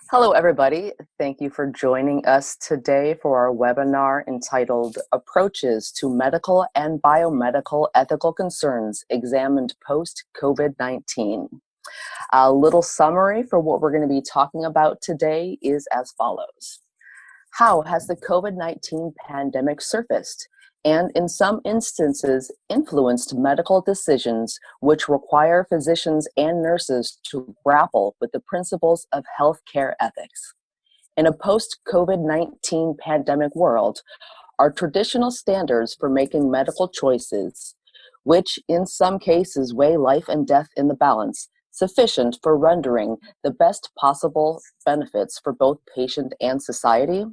Hello, everybody. Thank you for joining us today for our webinar entitled Approaches to Medical and Biomedical Ethical Concerns Examined Post-COVID-19. A little summary for what we're going to be talking about today is as follows. How has the COVID-19 pandemic surfaced and in some instances influenced medical decisions which require physicians and nurses to grapple with the principles of healthcare ethics? In a post-COVID-19 pandemic world, our traditional standards for making medical choices, which in some cases weigh life and death in the balance, sufficient for rendering the best possible benefits for both patient and society?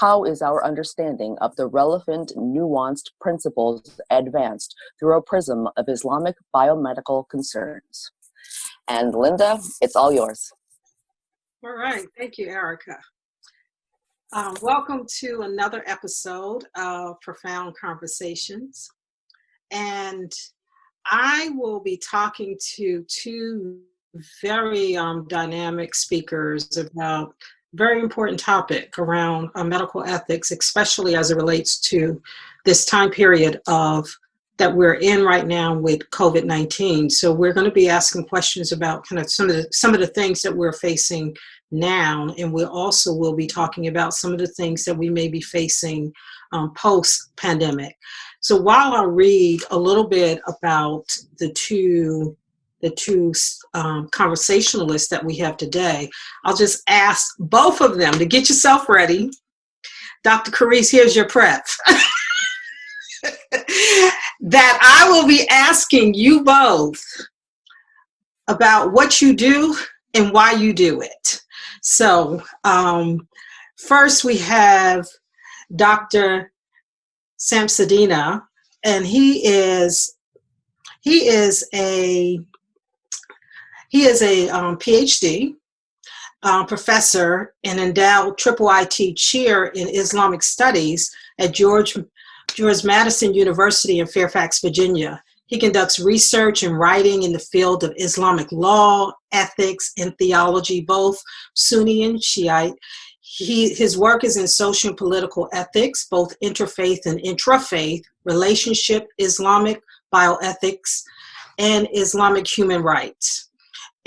How is our understanding of the relevant nuanced principles advanced through a prism of Islamic biomedical concerns? And Linda, it's all yours. All right, thank you, Erica. Welcome to another episode of Profound Conversations. And I will be talking to two very dynamic speakers about very important topic around medical ethics, especially as it relates to this time period that we're in right now with COVID-19. So we're going to be asking questions about kind of some of the things that we're facing now, and we also will be talking about some of the things that we may be facing post-pandemic. So while I read a little bit about the two conversationalists that we have today, I'll just ask both of them to get yourself ready. Dr. Carrese, here's your prep. That I will be asking you both about what you do and why you do it. So first we have Dr. Sachedina, and he is a PhD professor and endowed IIIT chair in Islamic studies at George Mason University in Fairfax, Virginia. He conducts research and writing in the field of Islamic law, ethics, and theology, both Sunni and Shiite. His work is in social and political ethics, both interfaith and intrafaith, relationship, Islamic bioethics, and Islamic human rights.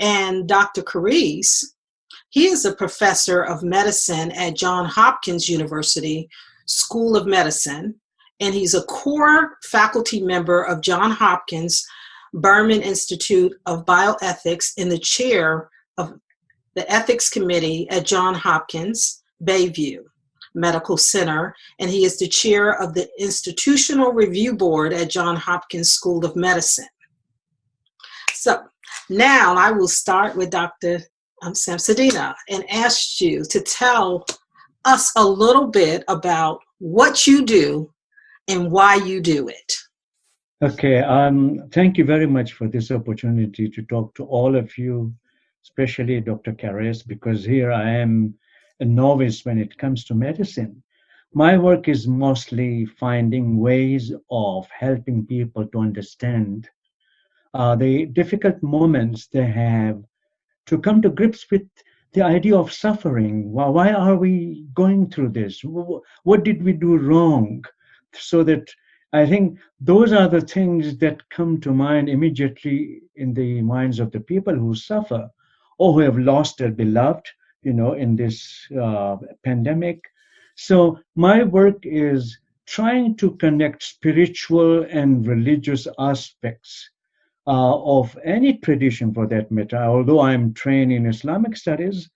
And Dr. Carrese, he is a professor of medicine at Johns Hopkins University School of Medicine, and he's a core faculty member of Johns Hopkins Berman Institute of Bioethics and the chair of the Ethics Committee at Johns Hopkins Bayview Medical Center, and he is the chair of the Institutional Review Board at Johns Hopkins School of Medicine. So now I will start with Dr. Sachedina and ask you to tell us a little bit about what you do and why you do it. Okay, thank you very much for this opportunity to talk to all of you, especially Dr. Carrese, because here I am a novice when it comes to medicine. My work is mostly finding ways of helping people to understand the difficult moments they have, to come to grips with the idea of suffering. Why are we going through this? What did we do wrong? So that I think those are the things that come to mind immediately in the minds of the people who suffer or who have lost their beloved, in this pandemic. So my work is trying to connect spiritual and religious aspects of any tradition for that matter, although I'm trained in Islamic studies,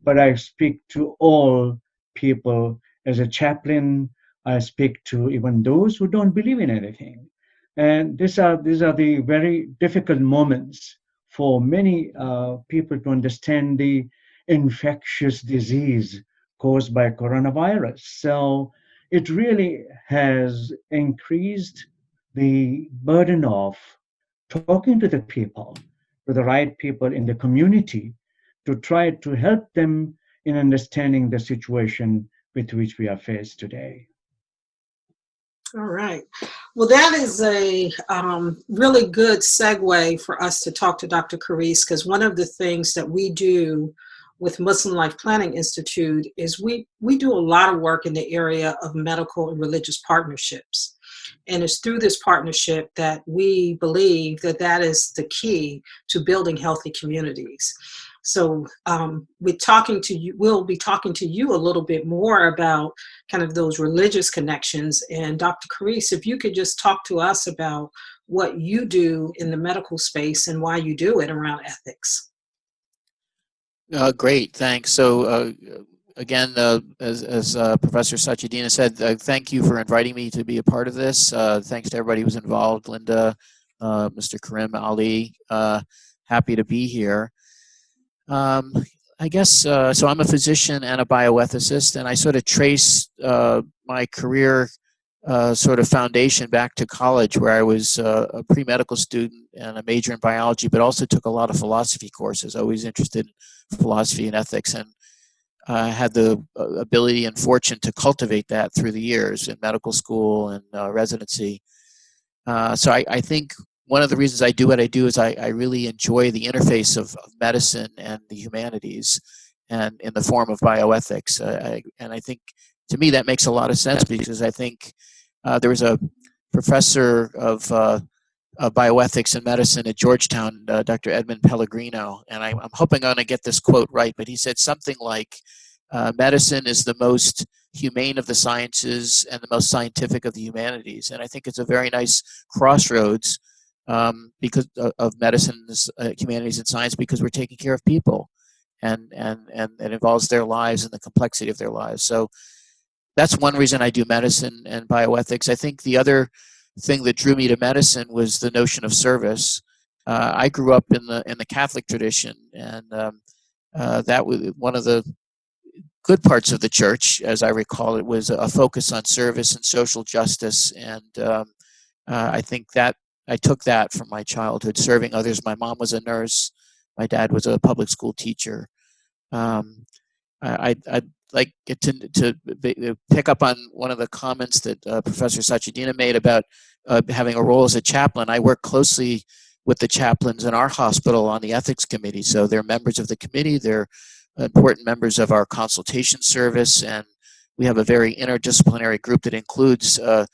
but I speak to all people as a chaplain. I speak to even those who don't believe in anything. And these are the very difficult moments for many people to understand the infectious disease caused by coronavirus. So it really has increased the burden of talking to the people, to the right people in the community, to try to help them in understanding the situation with which we are faced today. All right. Well, that is a really good segue for us to talk to Dr. Carrese, because one of the things that we do with Muslim Life Planning Institute is we do a lot of work in the area of medical and religious partnerships. And it's through this partnership that we believe that that is the key to building healthy communities. So we'll be talking to you a little bit more about kind of those religious connections. And Dr. Carrese, if you could just talk to us about what you do in the medical space and why you do it around ethics. Great, thanks. So again, as Professor Sachedina said, thank you for inviting me to be a part of this. Thanks to everybody who's involved, Linda, Mr. Karim, Ali. Happy to be here. I guess, so I'm a physician and a bioethicist, and I sort of trace my career sort of foundation back to college, where I was a pre-medical student and a major in biology, but also took a lot of philosophy courses, always interested in philosophy and ethics, and had the ability and fortune to cultivate that through the years in medical school and residency. So I think one of the reasons I do what I do is I really enjoy the interface of medicine and the humanities, and in the form of bioethics. And I think, to me, that makes a lot of sense, because I think there was a professor of bioethics and medicine at Georgetown, Dr. Edmund Pellegrino, and I'm hoping I'm going to get this quote right, but he said something like, medicine is the most humane of the sciences and the most scientific of the humanities. And I think it's a very nice crossroads because of medicine, humanities, and science, because we're taking care of people, and it involves their lives and the complexity of their lives. So that's one reason I do medicine and bioethics. I think the other thing that drew me to medicine was the notion of service. I grew up in the Catholic tradition, and that was one of the good parts of the church, as I recall. It was a focus on service and social justice, and I think that I took that from my childhood, serving others. My mom was a nurse. My dad was a public school teacher. I'd like to pick up on one of the comments that Professor Sachedina made about having a role as a chaplain. I work closely with the chaplains in our hospital on the ethics committee. So they're members of the committee. They're important members of our consultation service. And we have a very interdisciplinary group that includes a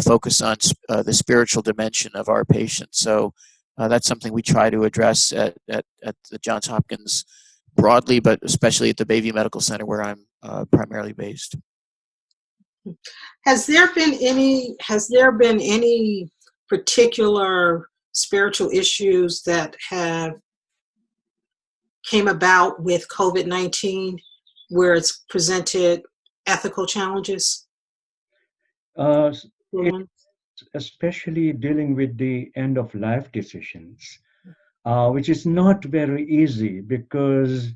focus on the spiritual dimension of our patients. So that's something we try to address at the Johns Hopkins broadly, but especially at the Bayview Medical Center, where I'm primarily based. Has there been any particular spiritual issues that have came about with COVID-19 where it's presented ethical challenges? Especially dealing with the end of life decisions, which is not very easy, because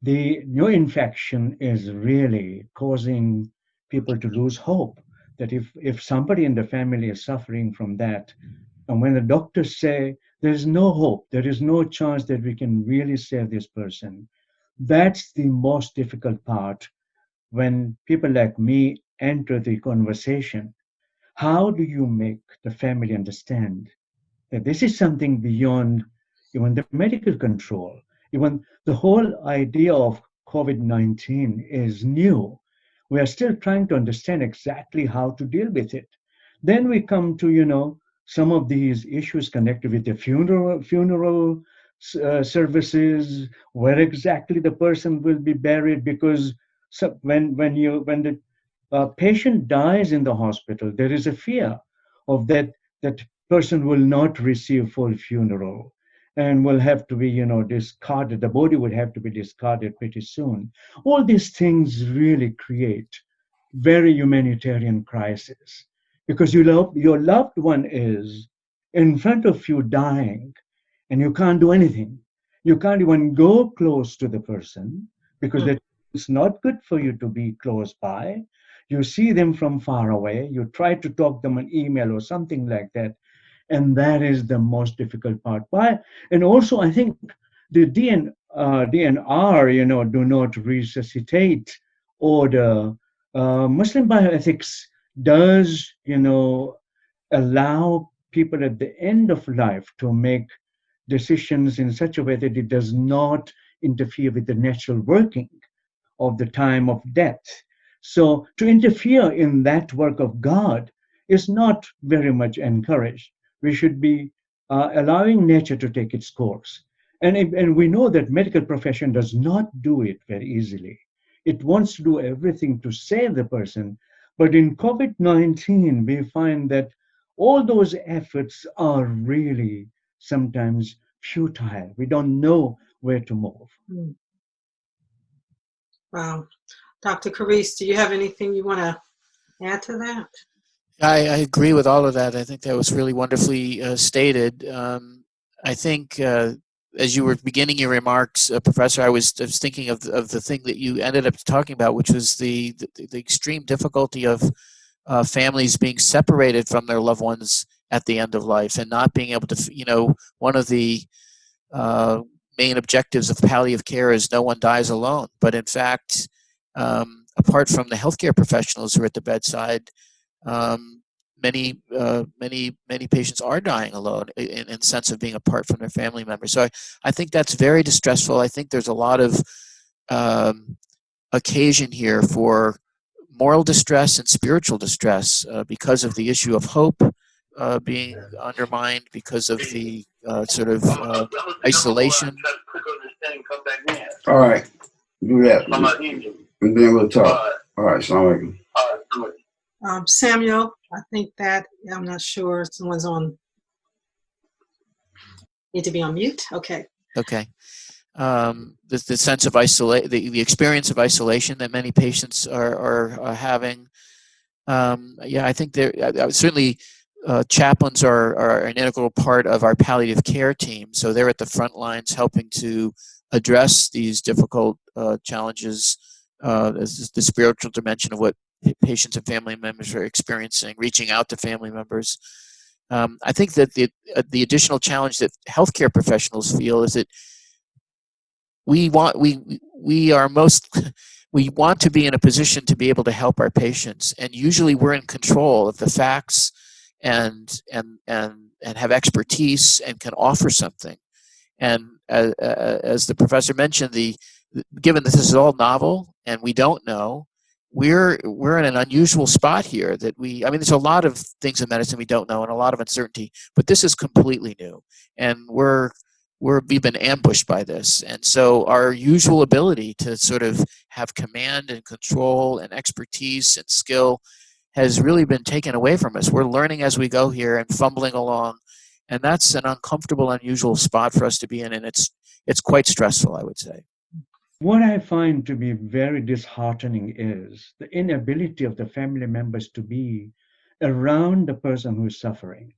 the new infection is really causing people to lose hope. That if somebody in the family is suffering from that, and when the doctors say there is no hope, there is no chance that we can really save this person, that's the most difficult part when people like me enter the conversation. How do you make the family understand that this is something beyond even the medical control? Even the whole idea of COVID-19 is new. We are still trying to understand exactly how to deal with it. Then we come to, some of these issues connected with the funeral services, where exactly the person will be buried, because when the patient dies in the hospital, there is a fear of that person will not receive full funeral and will have to be, discarded. The body would have to be discarded pretty soon. All these things really create very humanitarian crisis, because your loved one is in front of you dying, and you can't do anything. You can't even go close to the person, because it's not good for you to be close by. You see them from far away. You try to talk them on email or something like that. And that is the most difficult part. And also, I think the DNR, do not resuscitate order. Muslim bioethics does, allow people at the end of life to make decisions in such a way that it does not interfere with the natural working of the time of death. So to interfere in that work of God is not very much encouraged. We should be allowing nature to take its course. And we know that medical profession does not do it very easily. It wants to do everything to save the person. But in COVID-19, we find that all those efforts are really sometimes futile. We don't know where to move. Wow. Dr. Carrese, do you have anything you want to add to that? I agree with all of that. I think that was really wonderfully stated. I think as you were beginning your remarks, Professor, I was thinking of the thing that you ended up talking about, which was the extreme difficulty of families being separated from their loved ones at the end of life and not being able to, one of the main objectives of palliative care is no one dies alone. But in fact, apart from the healthcare professionals who are at the bedside, many patients are dying alone in the sense of being apart from their family members. So I think that's very distressful. I think there's a lot of occasion here for moral distress and spiritual distress because of the issue of hope being undermined, because of the sort of isolation. All right, do that. And then we'll talk. All right, assalamu alaikum. Samuel, I think that, I'm not sure, someone's on, need to be on mute? Okay. Okay. The sense of the experience of isolation that many patients are having. I think there certainly chaplains are an integral part of our palliative care team. So they're at the front lines helping to address these difficult challenges, the spiritual dimension of what patients and family members are experiencing, reaching out to family members. I think that the additional challenge that healthcare professionals feel is that we want to be in a position to be able to help our patients, and usually we're in control of the facts and have expertise and can offer something. And as the professor mentioned, given that this is all novel and we don't know, we're in an unusual spot here that there's a lot of things in medicine we don't know and a lot of uncertainty, but this is completely new, and we've been ambushed by this. And so our usual ability to sort of have command and control and expertise and skill has really been taken away from us. We're learning as we go here and fumbling along, and that's an uncomfortable, unusual spot for us to be in, and it's quite stressful, I would say. What I find to be very disheartening is the inability of the family members to be around the person who is suffering.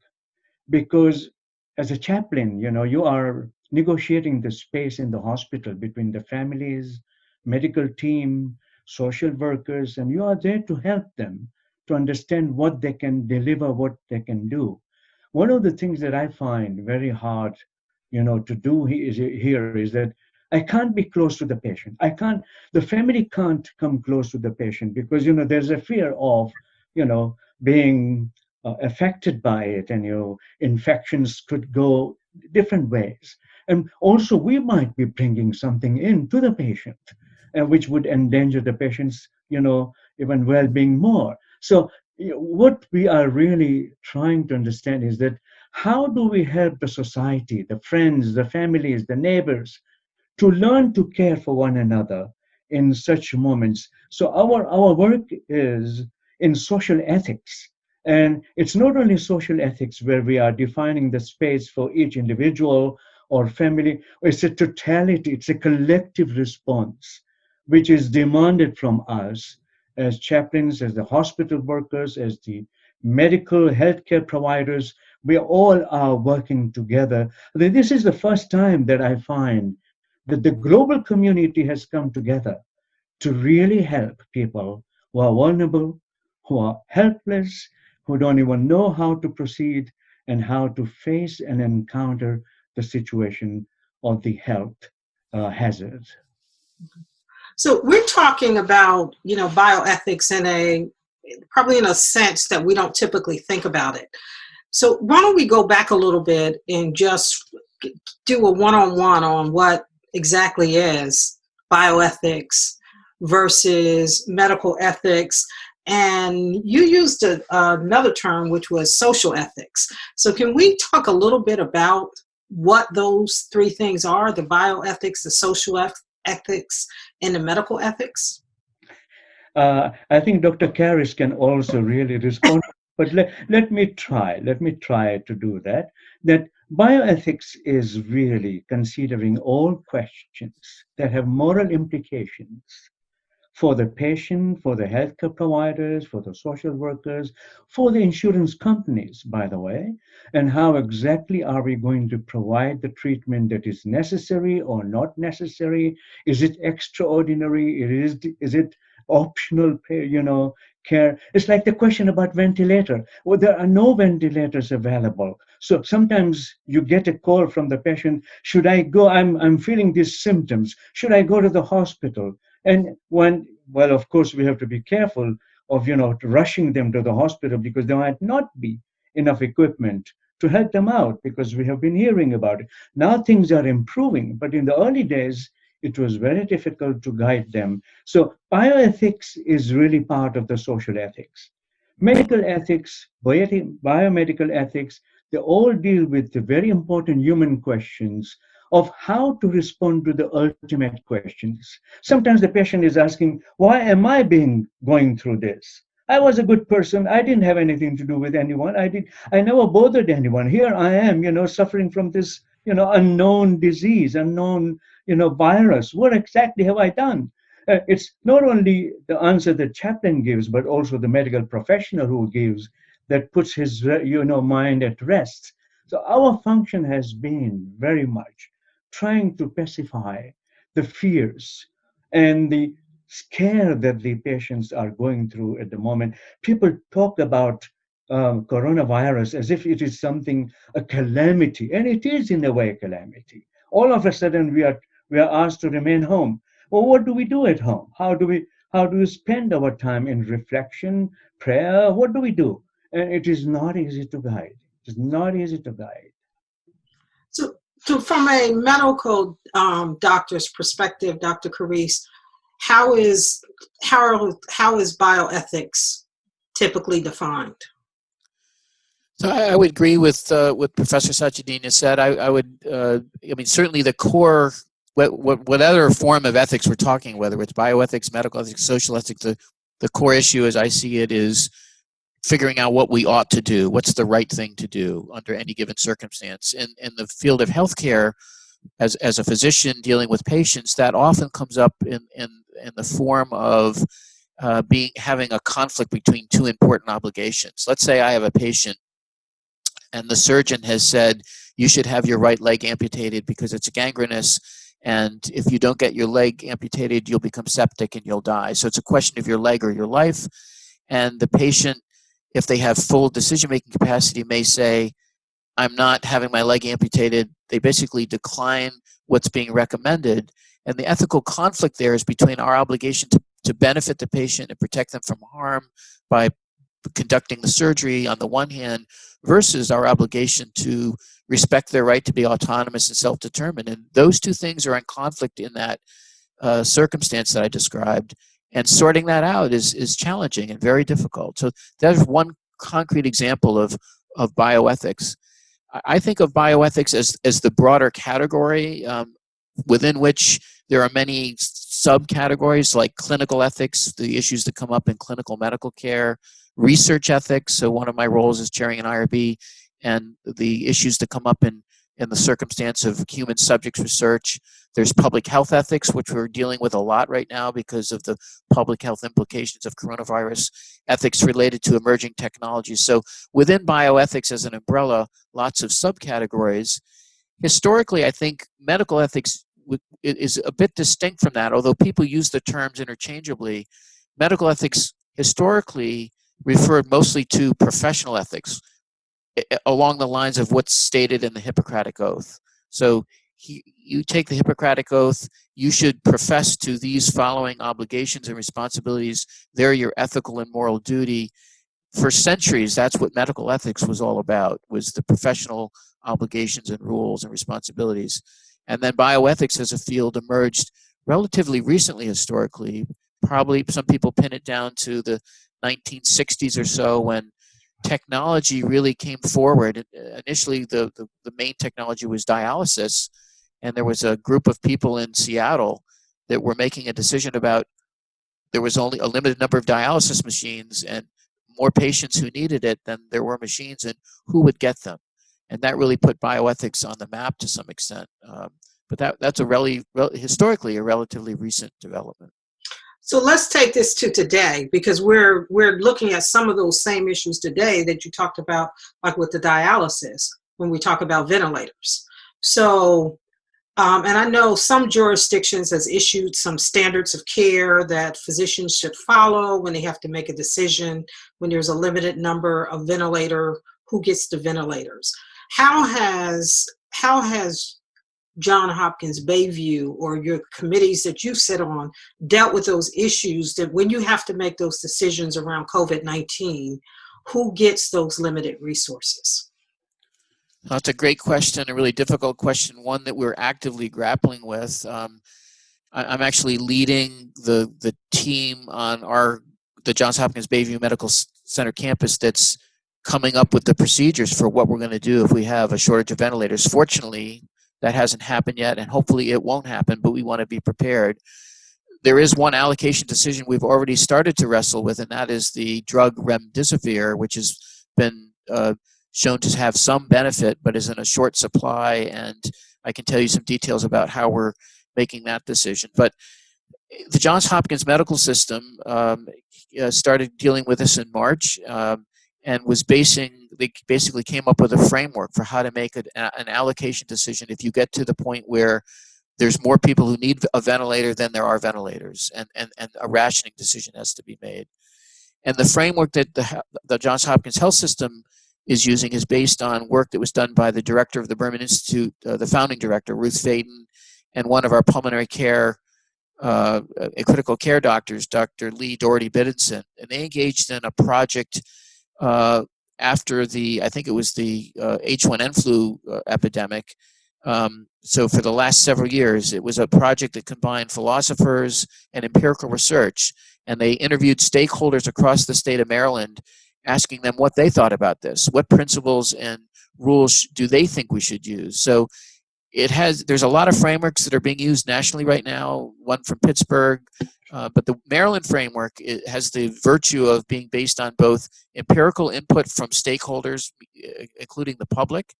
Because as a chaplain, you are negotiating the space in the hospital between the families, medical team, social workers, and you are there to help them to understand what they can deliver, what they can do. One of the things that I find very hard, to do here is that I can't be close to the patient. The family can't come close to the patient because, there's a fear of, being affected by it, and infections could go different ways. And also we might be bringing something into the patient, which would endanger the patient's, even well-being more. So what we are really trying to understand is that how do we help the society, the friends, the families, the neighbors, to learn to care for one another in such moments? So our work is in social ethics. And it's not only social ethics where we are defining the space for each individual or family. It's a totality, it's a collective response, which is demanded from us as chaplains, as the hospital workers, as the medical healthcare providers. We all are working together. This is the first time that I find that the global community has come together to really help people who are vulnerable, who are helpless, who don't even know how to proceed and how to face and encounter the situation of the health hazards. So we're talking about, bioethics probably in a sense that we don't typically think about it. So why don't we go back a little bit and just do a one-on-one on what exactly is bioethics versus medical ethics. And you used another term, which was social ethics. So can we talk a little bit about what those three things are, the bioethics, the social ethics, and the medical ethics? I think Dr. Carrese can also really respond, but let me try to do that. That bioethics is really considering all questions that have moral implications for the patient, for the healthcare providers, for the social workers, for the insurance companies, by the way, and how exactly are we going to provide the treatment that is necessary or not necessary? Is it extraordinary? Is it optional, care? It's like the question about ventilator. Well, there are no ventilators available. So sometimes you get a call from the patient, should I go? I'm feeling these symptoms. Should I go to the hospital? And well, of course, we have to be careful of, rushing them to the hospital because there might not be enough equipment to help them out, because we have been hearing about it. Now things are improving, but in the early days, it was very difficult to guide them. So bioethics is really part of the social ethics. Medical ethics, biomedical ethics, they all deal with the very important human questions of how to respond to the ultimate questions. Sometimes the patient is asking, why am I going through this? I was a good person. I didn't have anything to do with anyone. I never bothered anyone. Here I am, suffering from this, unknown disease, unknown, virus. What exactly have I done? It's not only the answer the chaplain gives, but also the medical professional who gives, that puts his, mind at rest. So our function has been very much trying to pacify the fears and the scare that the patients are going through at the moment. People talk about coronavirus as if it is something, a calamity, and it is in a way a calamity. All of a sudden we are asked to remain home. Well, what do we do at home? How do we spend our time in reflection, prayer? What do we do? And it is not easy to guide. It is not easy to guide. So from a medical doctor's perspective, Dr. Carrese, how is bioethics typically defined? So I would agree with what Professor Sachedina said. I mean, certainly the core, whatever form of ethics we're talking, whether it's bioethics, medical ethics, social ethics, the core issue, as I see it, is figuring out what we ought to do, what's the right thing to do under any given circumstance. In the field of healthcare, as a physician dealing with patients, that often comes up in the form of having a conflict between two important obligations. Let's say I have a patient and the surgeon has said, you should have your right leg amputated because it's gangrenous, and if you don't get your leg amputated, you'll become septic and you'll die. So it's a question of your leg or your life. And the patient, if they have full decision-making capacity, may say, I'm not having my leg amputated. They basically decline what's being recommended. And the ethical conflict there is between our obligation to benefit the patient and protect them from harm by conducting the surgery on the one hand, versus our obligation to respect their right to be autonomous and self-determined. And those two things are in conflict in that circumstance that I described. And sorting that out is challenging and very difficult. So that's one concrete example of bioethics. I think of bioethics as the broader category within which there are many subcategories, like clinical ethics, the issues that come up in clinical medical care, research ethics. So one of my roles is chairing an IRB, and the issues that come up in the circumstance of human subjects research. There's public health ethics, which we're dealing with a lot right now because of the public health implications of coronavirus, ethics related to emerging technologies. So within bioethics as an umbrella, lots of subcategories. Historically, I think medical ethics is a bit distinct from that, although people use the terms interchangeably. Medical ethics historically referred mostly to professional ethics along the lines of what's stated in the Hippocratic Oath. So you take the Hippocratic Oath, you should profess to these following obligations and responsibilities. They're your ethical and moral duty. For centuries, that's what medical ethics was all about, was the professional obligations and rules and responsibilities. And then bioethics as a field emerged relatively recently historically. Probably some people pin it down to the 1960s or so, when technology really came forward. Initially, the main technology was dialysis, and there was a group of people in Seattle that were making a decision about there was only a limited number of dialysis machines and more patients who needed it than there were machines, and who would get them. And that really put bioethics on the map to some extent. But that's historically a relatively recent development. So let's take this to today, because we're looking at some of those same issues today that you talked about, like with the dialysis, when we talk about ventilators. So, and I know some jurisdictions has issued some standards of care that physicians should follow when they have to make a decision, when there's a limited number of ventilator, who gets the ventilators. How has Johns Hopkins Bayview, or your committees that you sit on, dealt with those issues that when you have to make those decisions around COVID-19, who gets those limited resources? That's a great question, a really difficult question, one that we're actively grappling with. I'm actually leading the team on the Johns Hopkins Bayview Medical Center campus that's coming up with the procedures for what we're going to do if we have a shortage of ventilators. Fortunately, that hasn't happened yet, and hopefully it won't happen, but we want to be prepared. There is one allocation decision we've already started to wrestle with, and that is the drug remdesivir, which has been shown to have some benefit, but is in a short supply, and I can tell you some details about how we're making that decision. But the Johns Hopkins medical system started dealing with this in March, and they basically came up with a framework for how to make an allocation decision if you get to the point where there's more people who need a ventilator than there are ventilators, and a rationing decision has to be made. And the framework that the Johns Hopkins Health System is using is based on work that was done by the director of the Berman Institute, the founding director, Ruth Faden, and one of our pulmonary care, critical care doctors, Dr. Lee Doherty Biddinson. And they engaged in a project after I think it was the H1N flu epidemic. So for the last several years, it was a project that combined philosophers and empirical research, and they interviewed stakeholders across the state of Maryland, asking them what they thought about this, what principles and rules do they think we should use. So there's a lot of frameworks that are being used nationally right now, one from Pittsburgh, but the Maryland framework has the virtue of being based on both empirical input from stakeholders, including the public,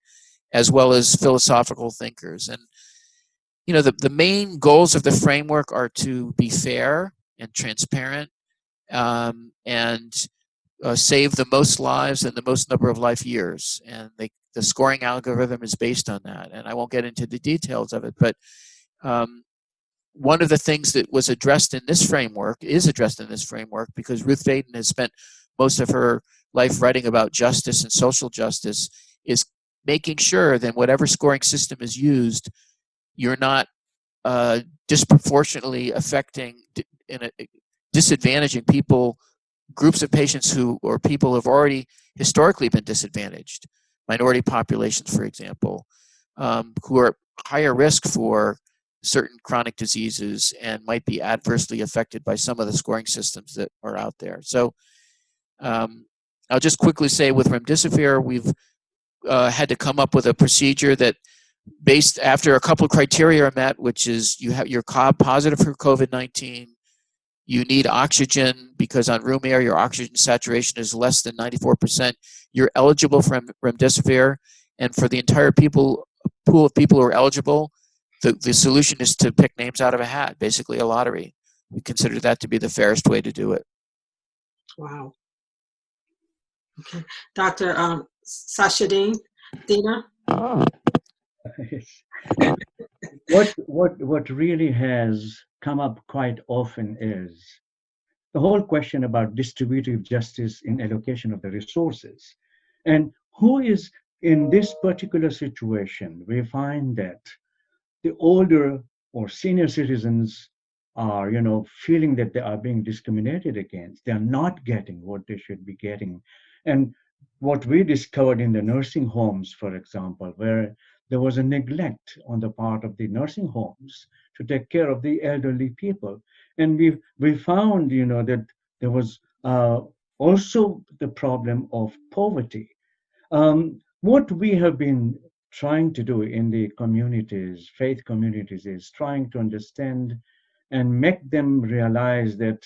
as well as philosophical thinkers. And the main goals of the framework are to be fair and transparent, and save the most lives and the most number of life years. And the scoring algorithm is based on that. And I won't get into the details of it, but one of the things that was addressed in this framework because Ruth Faden has spent most of her life writing about justice and social justice, is making sure that whatever scoring system is used, you're not disproportionately disadvantaging groups of patients or people who have already historically been disadvantaged, minority populations, for example, who are higher risk for certain chronic diseases and might be adversely affected by some of the scoring systems that are out there. So I'll just quickly say with remdesivir, we've had to come up with a procedure that, based after a couple of criteria are met, which is you're positive for COVID-19, you need oxygen because on room air your oxygen saturation is less than 94%. You're eligible for remdesivir, and for the entire pool of people who are eligible, the solution is to pick names out of a hat, basically a lottery. We consider that to be the fairest way to do it. Wow. Okay, Dr. Sachedina. What really has come up quite often is the whole question about distributive justice in allocation of the resources. And who is in this particular situation, we find that the older or senior citizens are, feeling that they are being discriminated against. They are not getting what they should be getting. And what we discovered in the nursing homes, for example, where there was a neglect on the part of the nursing homes to take care of the elderly people. And we found, that there was also the problem of poverty. What we have been trying to do in the communities, faith communities, is trying to understand and make them realize that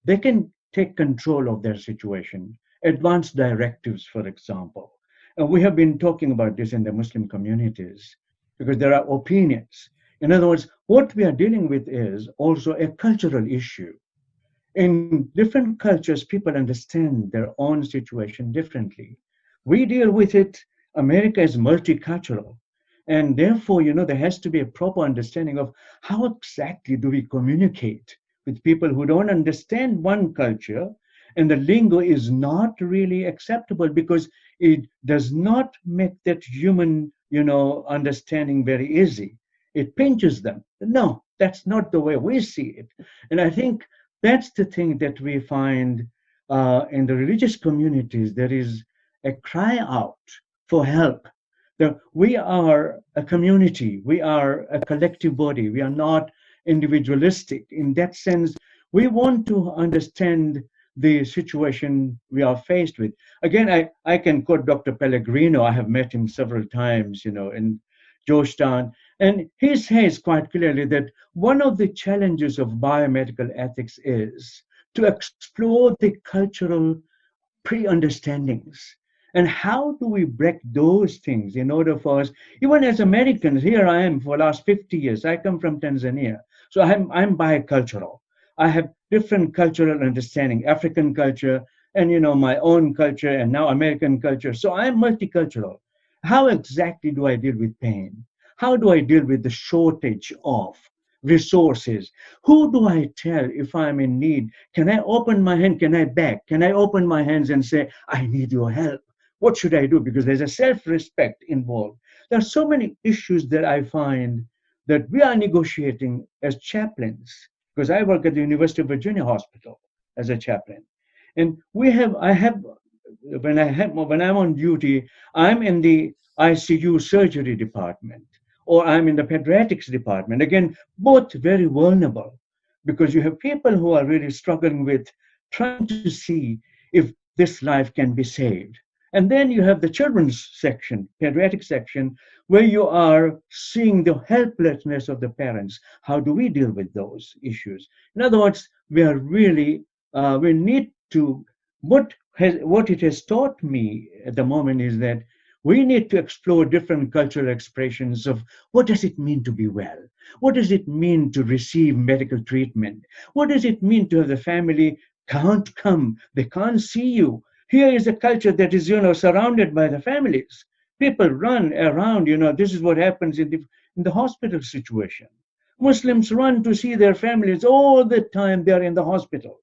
they can take control of their situation. Advanced directives, for example. And we have been talking about this in the Muslim communities because there are opinions. In other words, what we are dealing with is also a cultural issue. In different cultures, people understand their own situation differently. We deal with it. America is multicultural. And therefore, there has to be a proper understanding of how exactly do we communicate with people who don't understand one culture. And the lingo is not really acceptable because it does not make that human, understanding very easy. It pinches them. No, that's not the way we see it. And I think that's the thing that we find in the religious communities. There is a cry out for help. We are a community. We are a collective body. We are not individualistic. In that sense, we want to understand the situation we are faced with. Again, I can quote Dr. Pellegrino. I have met him several times, in Georgetown. And he says quite clearly that one of the challenges of biomedical ethics is to explore the cultural pre-understandings. And how do we break those things in order for us, even as Americans, here I am for the last 50 years, I come from Tanzania. So I'm bicultural. I have different cultural understanding, African culture, and my own culture, and now American culture. So I'm multicultural. How exactly do I deal with pain? How do I deal with the shortage of resources? Who do I tell if I'm in need? Can I open my hand? Can I beg? Can I open my hands and say, I need your help? What should I do? Because there's a self-respect involved. There are so many issues that I find that we are negotiating as chaplains, because I work at the University of Virginia Hospital as a chaplain. And when I'm on duty, I'm in the ICU surgery department, or I'm in the pediatrics department. Again, both very vulnerable, because you have people who are really struggling with trying to see if this life can be saved. And then you have the children's section, pediatric section, where you are seeing the helplessness of the parents. How do we deal with those issues? In other words, we are really, we need to, what it has taught me at the moment is that we need to explore different cultural expressions of what does it mean to be well? What does it mean to receive medical treatment? What does it mean to have the family can't come, they can't see you? Here is a culture that is, surrounded by the families. People run around, this is what happens in the hospital situation. Muslims run to see their families all the time they're in the hospital.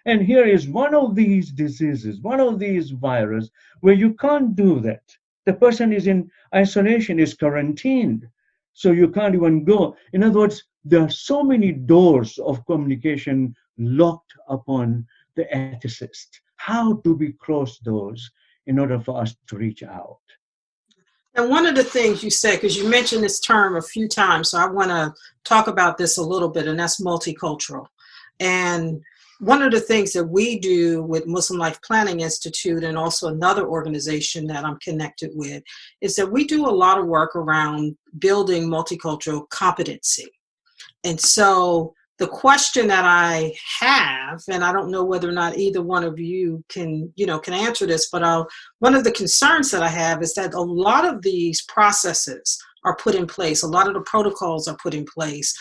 And here is one of these diseases, one of these viruses, where you can't do that. The person is in isolation, is quarantined, so you can't even go. In other words, there are so many doors of communication locked upon the ethicist. How do we cross those in order for us to reach out? And one of the things you said, because you mentioned this term a few times, so I want to talk about this a little bit, and that's multicultural. And one of the things that we do with Muslim Life Planning Institute, and also another organization that I'm connected with, is that we do a lot of work around building multicultural competency. And so the question that I have, and I don't know whether or not either one of you can answer this, but one of the concerns that I have is that a lot of these processes are put in place, a lot of the protocols are put in place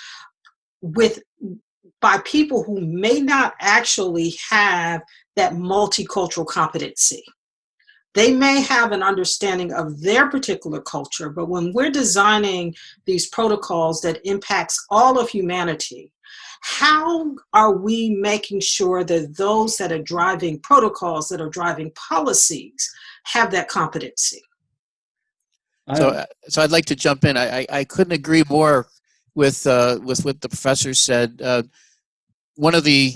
by people who may not actually have that multicultural competency. They may have an understanding of their particular culture, but when we're designing these protocols that impacts all of humanity, how are we making sure that those that are driving protocols, that are driving policies, have that competency? So I'd like to jump in. I couldn't agree more with what the professor said. One of the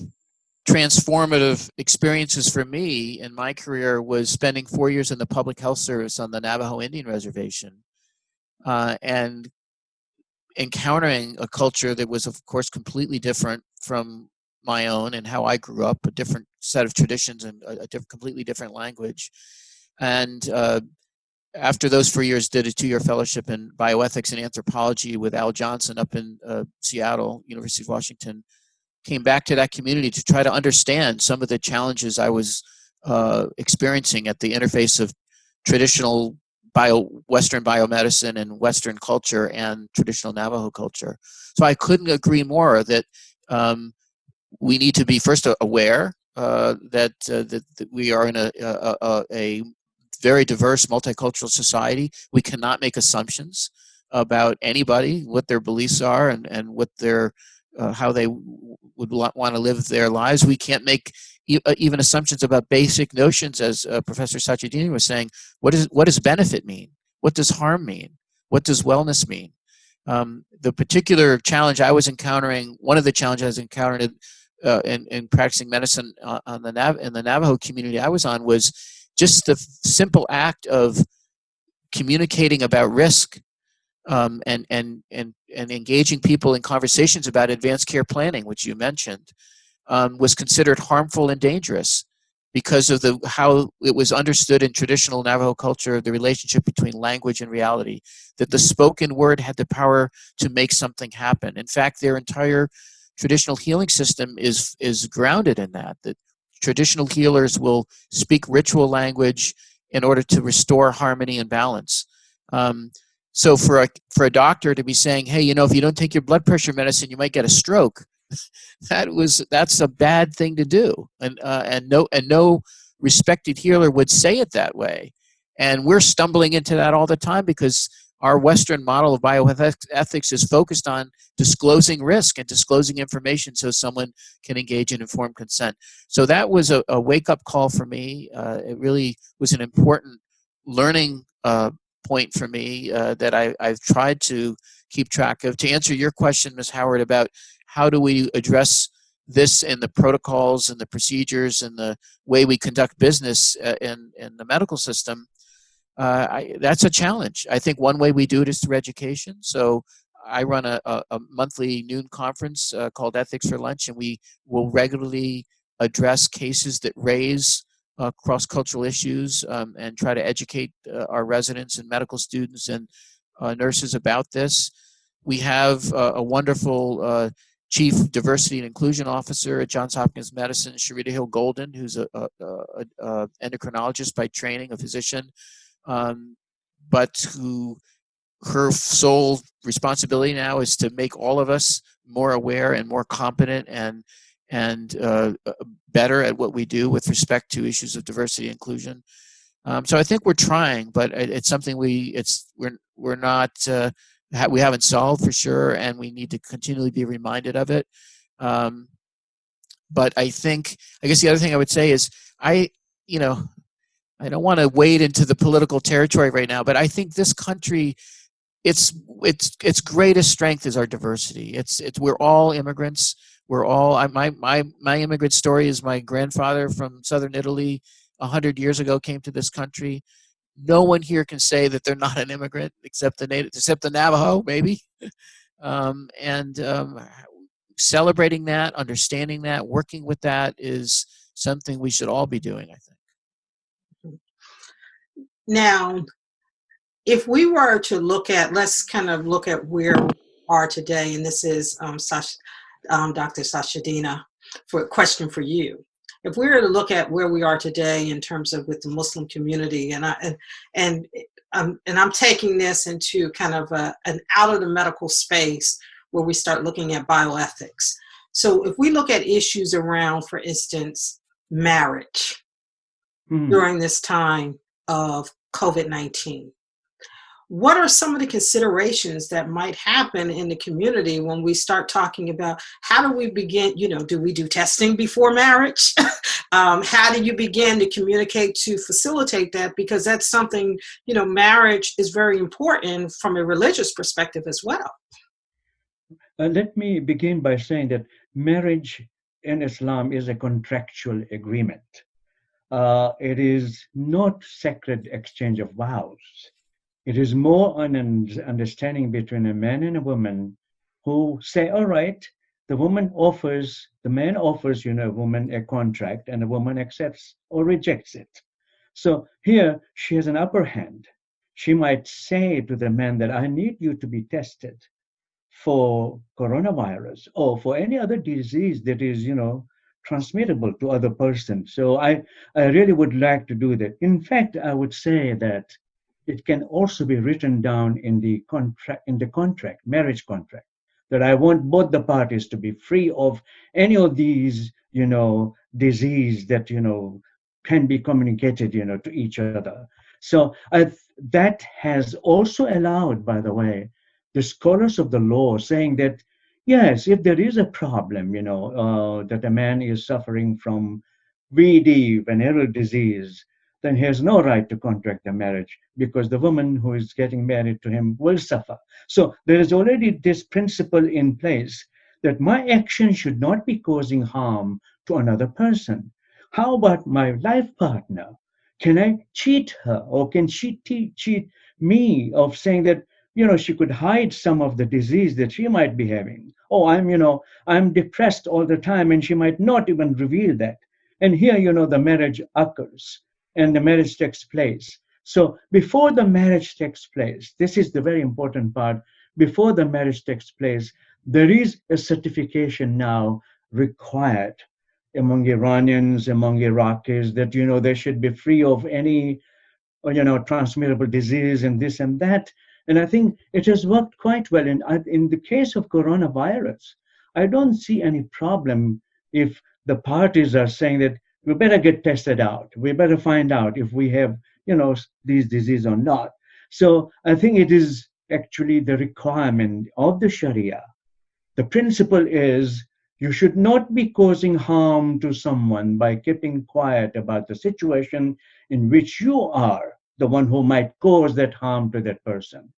transformative experiences for me in my career was spending 4 years in the public health service on the Navajo Indian Reservation. and encountering a culture that was, of course, completely different from my own and how I grew up, a different set of traditions and completely different language. And after those 4 years, did a 2-year fellowship in bioethics and anthropology with Al Johnson up in Seattle, University of Washington. Came back to that community to try to understand some of the challenges I was experiencing at the interface of traditional Western biomedicine and Western culture and traditional Navajo culture. So I couldn't agree more that we need to be first aware that we are in a very diverse multicultural society. We cannot make assumptions about anybody, what their beliefs are, and what their how they would want to live their lives. We can't make even assumptions about basic notions, as Professor Sachedina was saying. What does benefit mean? What does harm mean? What does wellness mean? The particular challenge I was encountering, one of the challenges I was encountering in practicing medicine in the Navajo community I was on, was just the simple act of communicating about risk and engaging people in conversations about advanced care planning, which you mentioned, was considered harmful and dangerous because of how it was understood in traditional Navajo culture, the relationship between language and reality, that the spoken word had the power to make something happen. In fact, their entire traditional healing system is grounded in that traditional healers will speak ritual language in order to restore harmony and balance. So for a doctor to be saying, hey, if you don't take your blood pressure medicine, you might get a stroke, that's a bad thing to do, and no respected healer would say it that way. And we're stumbling into that all the time because our Western model of bioethics is focused on disclosing risk and disclosing information so someone can engage in informed consent. So that was a wake-up call for me. It really was an important learning point for me that I've tried to keep track of. To answer your question, Ms. Howard, about how do we address this in the protocols and the procedures and the way we conduct business in the medical system, that's a challenge. I think one way we do it is through education. So I run a monthly noon conference called Ethics for Lunch, and we will regularly address cases that raise cross-cultural issues and try to educate our residents and medical students and nurses about this. We have a wonderful Chief Diversity and Inclusion Officer at Johns Hopkins Medicine, Sharita Hill Golden, who's a endocrinologist by training, a physician, but her sole responsibility now is to make all of us more aware and more competent and better at what we do with respect to issues of diversity and inclusion. So I think we're trying, but it's something we're not we haven't solved for sure, and we need to continually be reminded of it. But I guess the other thing I would say is I don't want to wade into the political territory right now, but I think this country, its greatest strength is our diversity. We're all immigrants. We're all my immigrant story is my grandfather from southern Italy 100 years ago came to this country. No one here can say that they're not an immigrant except the Navajo, maybe. Celebrating that, understanding that, working with that is something we should all be doing, I think. Now, if we were to let's kind of look at where we are today, and this is Dr. Sachedina, for a question for you. If we were to look at where we are today in terms of with the Muslim community, and I'm taking this into kind of an out of the medical space where we start looking at bioethics. So if we look at issues around, for instance, marriage during this time of COVID-19, what are some of the considerations that might happen in the community when we start talking about how do we begin, do we do testing before marriage? How do you begin to communicate to facilitate that? Because that's something, marriage is very important from a religious perspective as well. Let me begin by saying that marriage in Islam is a contractual agreement. It is not sacred exchange of vows. It is more an understanding between a man and a woman who say, all right, the man offers, a woman a contract, and a woman accepts or rejects it. So here she has an upper hand. She might say to the man that I need you to be tested for coronavirus or for any other disease that is, transmittable to other persons. So I really would like to do that. In fact, I would say that it can also be written down in the contract, marriage contract, that I want both the parties to be free of any of these, disease that, can be communicated, to each other. So that has also allowed, by the way, the scholars of the law saying that, yes, if there is a problem, that a man is suffering from VD, venereal disease, then he has no right to contract a marriage because the woman who is getting married to him will suffer. So there is already this principle in place that my action should not be causing harm to another person. How about my life partner? Can I cheat her, or can she cheat me of saying that, she could hide some of the disease that she might be having? Oh, I'm depressed all the time, and she might not even reveal that. And here, the marriage occurs and the marriage takes place. So before the marriage takes place, this is the very important part. Before the marriage takes place, there is a certification now required among Iranians, among Iraqis, that, they should be free of any, transmittable disease and this and that. And I think it has worked quite well. In the case of coronavirus, I don't see any problem if the parties are saying that we better get tested out. We better find out if we have, these disease or not. So I think it is actually the requirement of the Sharia. The principle is you should not be causing harm to someone by keeping quiet about the situation in which you are the one who might cause that harm to that person,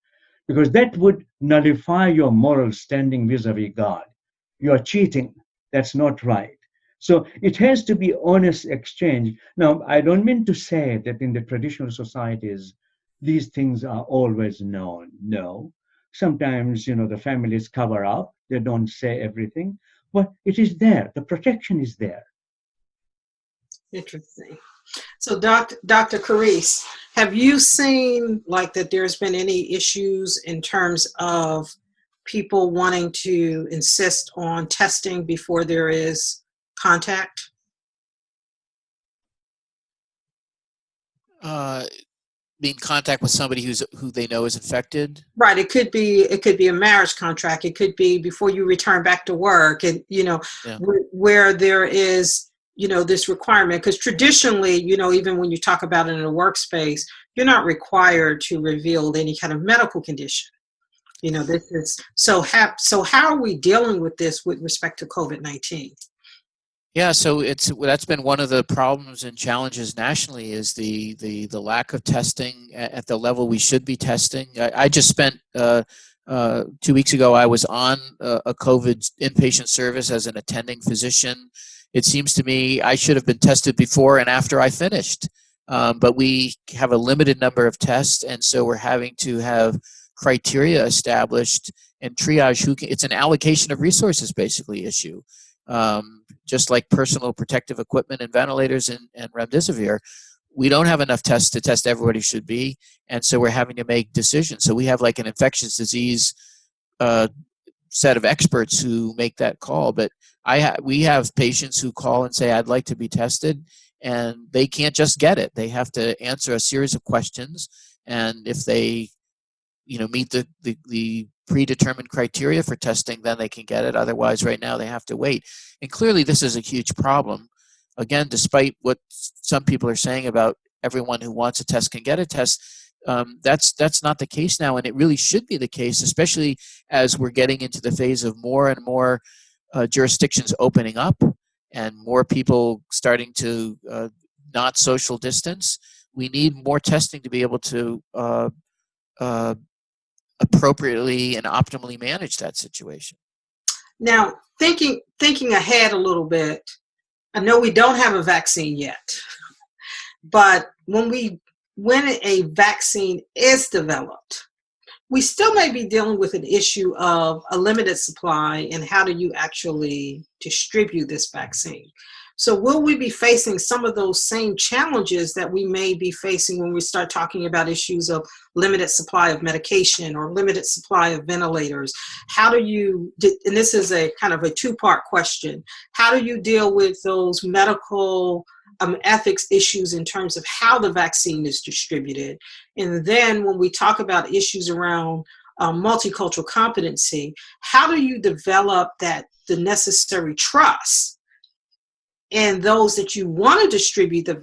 because that would nullify your moral standing vis-a-vis God. You are cheating. That's not right. So it has to be honest exchange. Now, I don't mean to say that in the traditional societies, these things are always known. No. Sometimes, the families cover up. They don't say everything, but it is there. The protection is there. Interesting. So, Dr. Carrese, have you seen that there's been any issues in terms of people wanting to insist on testing before there is contact? Be in contact with somebody who they know is infected? Right. It could be a marriage contract. It could be before you return back to work, and where there is this requirement, because traditionally, even when you talk about it in a workspace, you're not required to reveal any kind of medical condition. This is so how are we dealing with this with respect to COVID-19? Yeah, so that's been one of the problems and challenges nationally is the lack of testing at the level we should be testing. I just spent 2 weeks ago, I was on a COVID inpatient service as an attending physician. It seems to me I should have been tested before and after I finished, but we have a limited number of tests, and so we're having to have criteria established and triage it's an allocation of resources basically issue. Just like personal protective equipment and ventilators and remdesivir, we don't have enough tests to test everybody should be, and so we're having to make decisions. So we have like an infectious disease set of experts who make that call, but we have patients who call and say, I'd like to be tested, and they can't just get it. They have to answer a series of questions, and if they meet the predetermined criteria for testing, then they can get it. Otherwise, right now, they have to wait. And clearly, this is a huge problem. Again, despite what some people are saying about everyone who wants a test can get a test, that's not the case now, and it really should be the case, especially as we're getting into the phase of more and more jurisdictions opening up and more people starting to not social distance. We need more testing to be able to appropriately and optimally manage that situation. Now, thinking ahead a little bit, I know we don't have a vaccine yet, but when we when a vaccine is developed, we still may be dealing with an issue of a limited supply and how do you actually distribute this vaccine. So will we be facing some of those same challenges that we may be facing when we start talking about issues of limited supply of medication or limited supply of ventilators? How do you, and this is a kind of a two-part question, how do you deal with those medical ethics issues in terms of how the vaccine is distributed? And then when we talk about issues around multicultural competency, how do you develop the necessary trust and those that you want to distribute the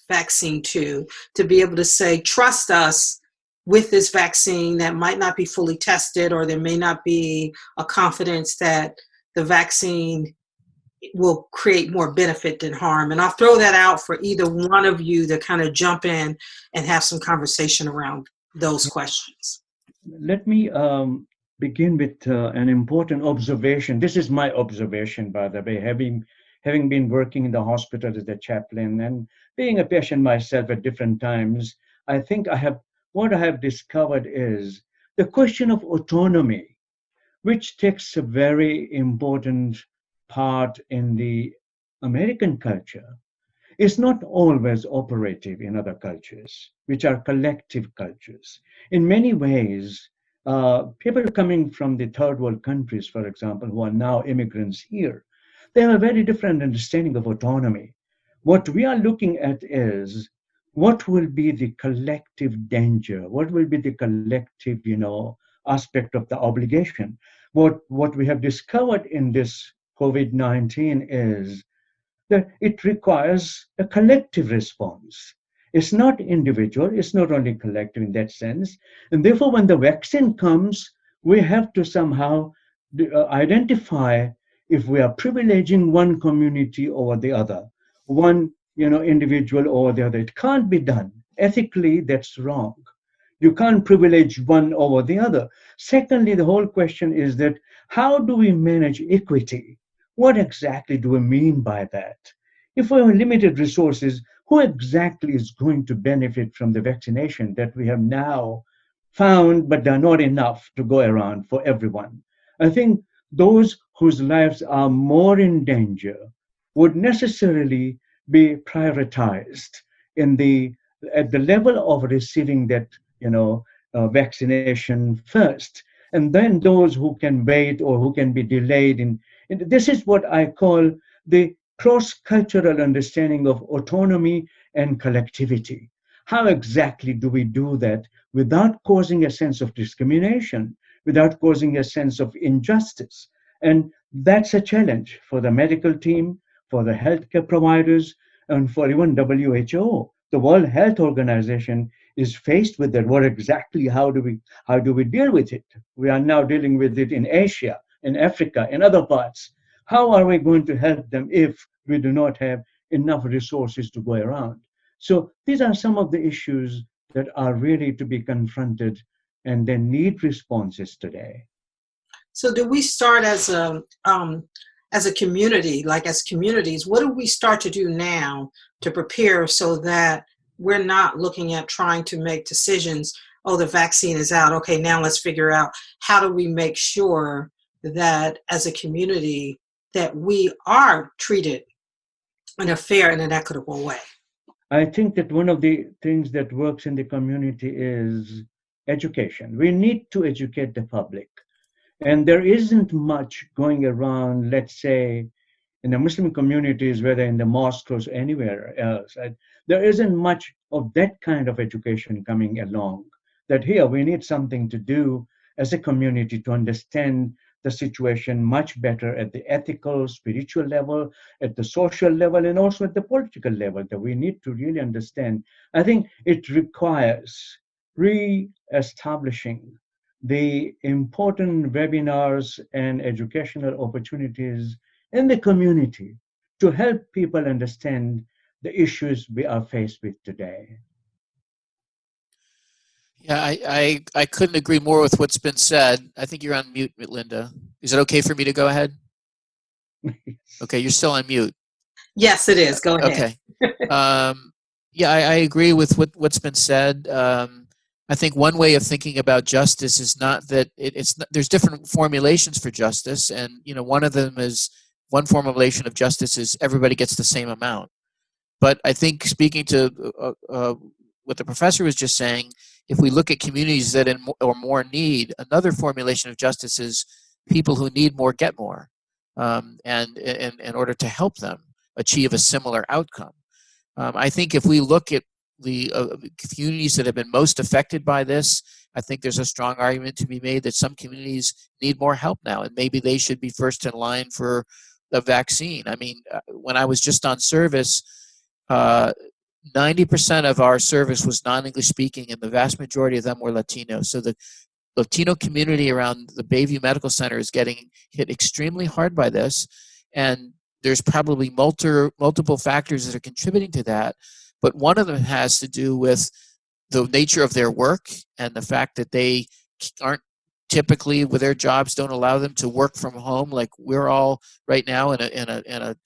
vaccine to be able to say, trust us with this vaccine that might not be fully tested, or there may not be a confidence that the vaccine will create more benefit than harm? And I'll throw that out for either one of you to kind of jump in and have some conversation around those questions. Let me begin with an important observation. This is my observation, by the way, having been working in the hospital as a chaplain and being a patient myself at different times. I think what I have discovered is the question of autonomy, which takes a very important part in the American culture, is not always operative in other cultures, which are collective cultures. In many ways, people coming from the third world countries, for example, who are now immigrants here, they have a very different understanding of autonomy. What we are looking at is what will be the collective danger, what will be the collective, aspect of the obligation. What we have discovered in this COVID-19 is that it requires a collective response. It's not individual, it's not only collective in that sense. And therefore, when the vaccine comes, we have to somehow identify if we are privileging one community over the other, one individual over the other. It can't be done. Ethically, that's wrong. You can't privilege one over the other. Secondly, the whole question is that how do we manage equity? What exactly do we mean by that? If we have limited resources, who exactly is going to benefit from the vaccination that we have now found, but they're not enough to go around for everyone? I think those whose lives are more in danger would necessarily be prioritized at the level of receiving that vaccination first, and then those who can wait or who can be delayed. And this is what I call the cross-cultural understanding of autonomy and collectivity. How exactly do we do that without causing a sense of discrimination, without causing a sense of injustice? And that's a challenge for the medical team, for the healthcare providers, and for even WHO. The World Health Organization is faced with that. How do we deal with it? We are now dealing with it in Asia, in Africa, in other parts. How are we going to help them if we do not have enough resources to go around? So these are some of the issues that are really to be confronted and they need responses today. So do we start as a community, like as communities, what do we start to do now to prepare so that we're not looking at trying to make decisions, oh, the vaccine is out, okay, now let's figure out how do we make sure that as a community that we are treated in a fair and an equitable way? I think that one of the things that works in the community is education. We need to educate the public. And there isn't much going around, let's say, in the Muslim communities, whether in the mosques or anywhere else. There isn't much of that kind of education coming along. That here we need something to do as a community to understand the situation much better at the ethical, spiritual level, at the social level, and also at the political level, that we need to really understand. I think it requires re-establishing the important webinars and educational opportunities in the community to help people understand the issues we are faced with today. Yeah, I couldn't agree more with what's been said. I think you're on mute, Linda. Is it okay for me to go ahead? Okay, you're still on mute. Yes, it is. Go ahead. Okay. Yeah, I agree with what's been said. I think one way of thinking about justice is not that there's different formulations for justice, and one of them is one formulation of justice is everybody gets the same amount. But I think speaking to what the professor was just saying, if we look at communities that are more need, another formulation of justice is people who need more get more, and in order to help them achieve a similar outcome. I think if we look at the communities that have been most affected by this, I think there's a strong argument to be made that some communities need more help now, and maybe they should be first in line for the vaccine. I mean, when I was just on service, 90% of our service was non-English speaking, and the vast majority of them were Latino. So the Latino community around the Bayview Medical Center is getting hit extremely hard by this, and there's probably multiple factors that are contributing to that, but one of them has to do with the nature of their work and the fact that they aren't typically, with their jobs, don't allow them to work from home like we're all right now in a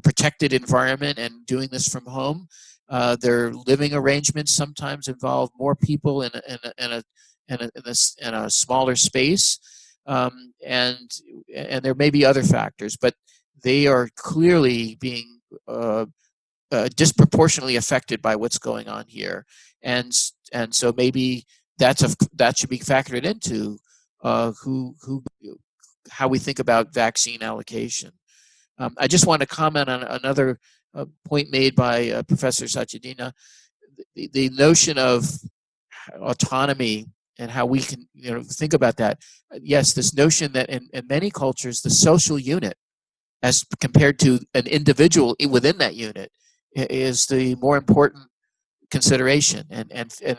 protected environment and doing this from home. Their living arrangements sometimes involve more people in a smaller space, and there may be other factors, but they are clearly being disproportionately affected by what's going on here, and so maybe that should be factored into how we think about vaccine allocation. I just want to comment on another point made by Professor Sachedina, the notion of autonomy and how we can think about that. Yes, this notion that in many cultures the social unit, as compared to an individual within that unit, is the more important consideration, and an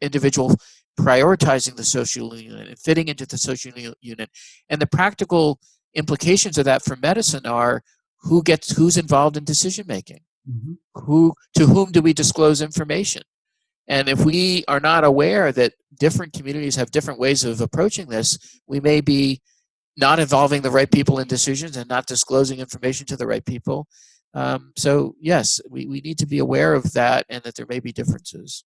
individual prioritizing the social unit and fitting into the social unit. And the practical implications of that for medicine are who's involved in decision making, to whom do we disclose information. And if we are not aware that different communities have different ways of approaching this, we may be not involving the right people in decisions and not disclosing information to the right people. So yes, we need to be aware of that, and that there may be differences.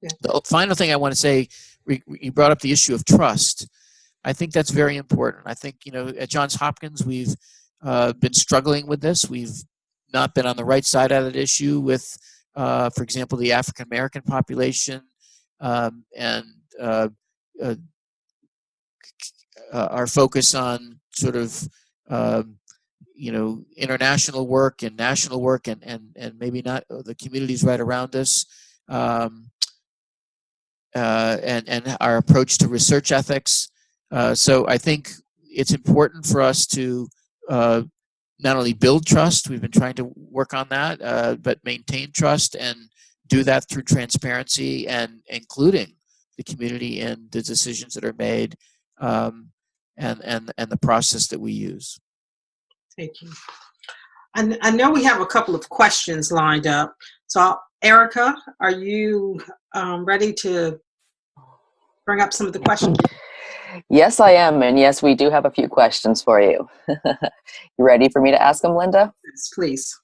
Yeah. The final thing I want to say, you brought up the issue of trust. I think that's very important. I think, at Johns Hopkins, we've been struggling with this. We've not been on the right side of that issue with, for example, the African American population, and our focus on sort of international work and national work, and maybe not the communities right around us, and our approach to research ethics. So I think it's important for us to not only build trust, we've been trying to work on that, but maintain trust, and do that through transparency and including the community in the decisions that are made, and the process that we use. Thank you. I know we have a couple of questions lined up. So Erica, are you ready to bring up some of the questions? Yes, I am. And yes, we do have a few questions for you. You ready for me to ask them, Linda? Yes, please.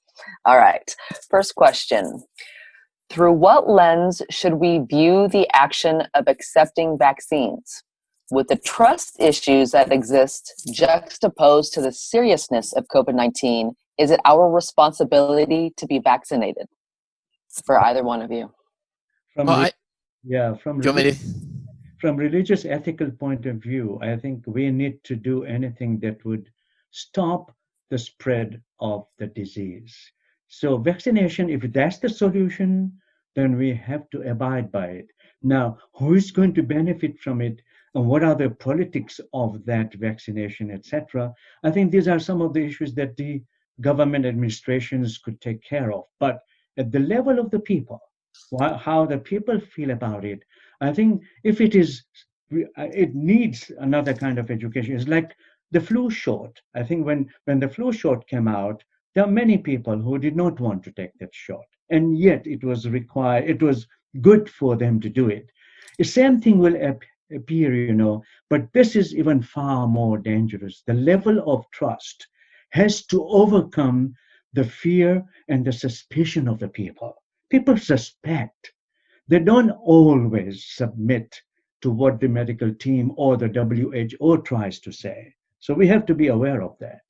All right. First question. Through what lens should we view the action of accepting vaccines? With the trust issues that exist juxtaposed to the seriousness of COVID-19, is it our responsibility to be vaccinated? For either one of you. From religious ethical point of view, I think we need to do anything that would stop the spread of the disease. So vaccination, if that's the solution, then we have to abide by it. Now, who is going to benefit from it, and what are the politics of that vaccination, etc.? I think these are some of the issues that the government administrations could take care of. But at the level of the people, how the people feel about it, I think if it needs another kind of education. It's like the flu shot. I think when the flu shot came out, there are many people who did not want to take that shot, and yet it was required. It was good for them to do it. The same thing will appear, but this is even far more dangerous. The level of trust has to overcome the fear and the suspicion of the people. people suspect. They don't always submit to what the medical team or the WHO tries to say. So we have to be aware of that.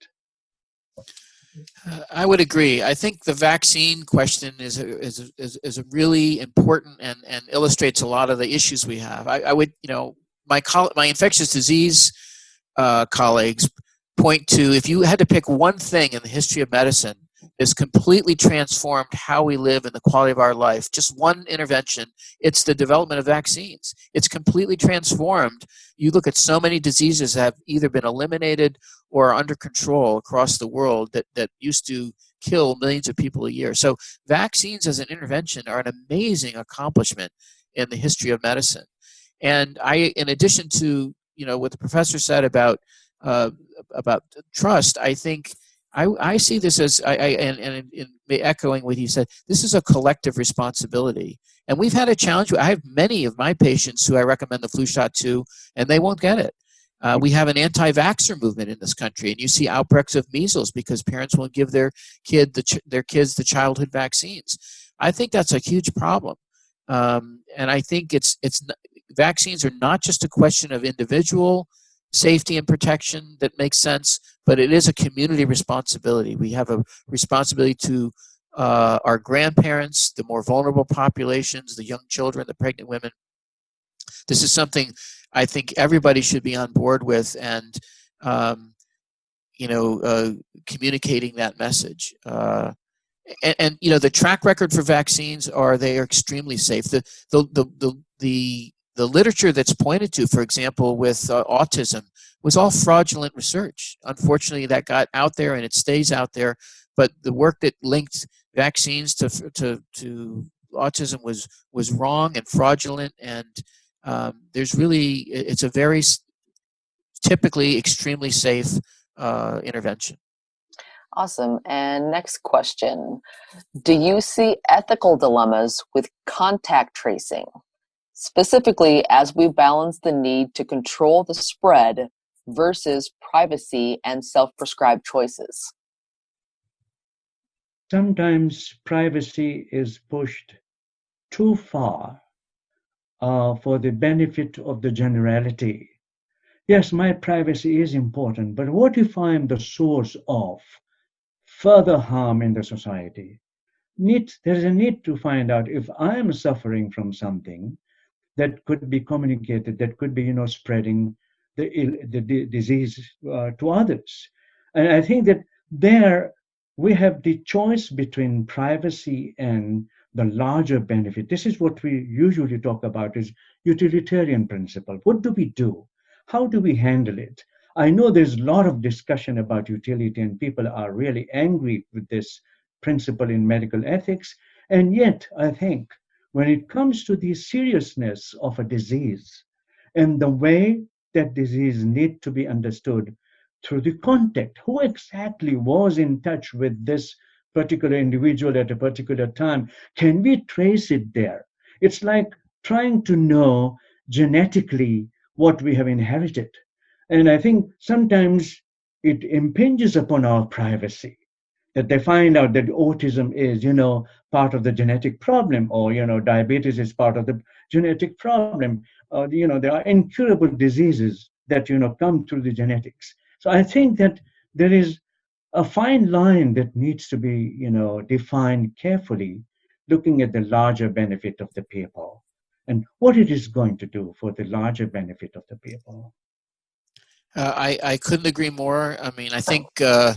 I would agree. I think the vaccine question is a really important and illustrates a lot of the issues we have. I would, my infectious disease colleagues point to, if you had to pick one thing in the history of medicine that's completely transformed how we live and the quality of our life, just one intervention, it's the development of vaccines. It's completely transformed. You look at so many diseases that have either been eliminated or are under control across the world that used to kill millions of people a year. So vaccines as an intervention are an amazing accomplishment in the history of medicine. And in addition to what the professor said about trust, I think I see this as, echoing what he said, this is a collective responsibility. And we've had a challenge. I have many of my patients who I recommend the flu shot to, and they won't get it. We have an anti-vaxxer movement in this country, and you see outbreaks of measles because parents won't give their kids the childhood vaccines. I think that's a huge problem. And I think vaccines are not just a question of individual safety and protection that makes sense, but it is a community responsibility. We have a responsibility to our grandparents, the more vulnerable populations, the young children, the pregnant women. This is something I think everybody should be on board with, and communicating that message. And the track record for vaccines they are extremely safe. The literature that's pointed to, for example, with autism, was all fraudulent research. Unfortunately, that got out there and it stays out there. But the work that linked vaccines to autism was wrong and fraudulent. And it's a very typically extremely safe intervention. Awesome. And next question. Do you see ethical dilemmas with contact tracing, specifically as we balance the need to control the spread versus privacy and self-prescribed choices? Sometimes privacy is pushed too far for the benefit of the generality. Yes, my privacy is important, but what if I'm the source of further harm in the society? There's a need to find out if I'm suffering from something that could be communicated, that could be, spreading the disease to others. And I think that there we have the choice between privacy and the larger benefit. This is what we usually talk about is utilitarian principle. What do we do? How do we handle it? I know there's a lot of discussion about utility, and people are really angry with this principle in medical ethics. And yet, I think when it comes to the seriousness of a disease and the way that disease needs to be understood through the contact, who exactly was in touch with this particular individual at a particular time, can we trace it there? It's like trying to know genetically what we have inherited. And I think sometimes it impinges upon our privacy, that they find out that autism is, part of the genetic problem, or, diabetes is part of the genetic problem. There are incurable diseases that, come through the genetics. So I think that there is a fine line that needs to be, defined carefully, looking at the larger benefit of the people and what it is going to do for the larger benefit of the people. I couldn't agree more. I mean, I think we're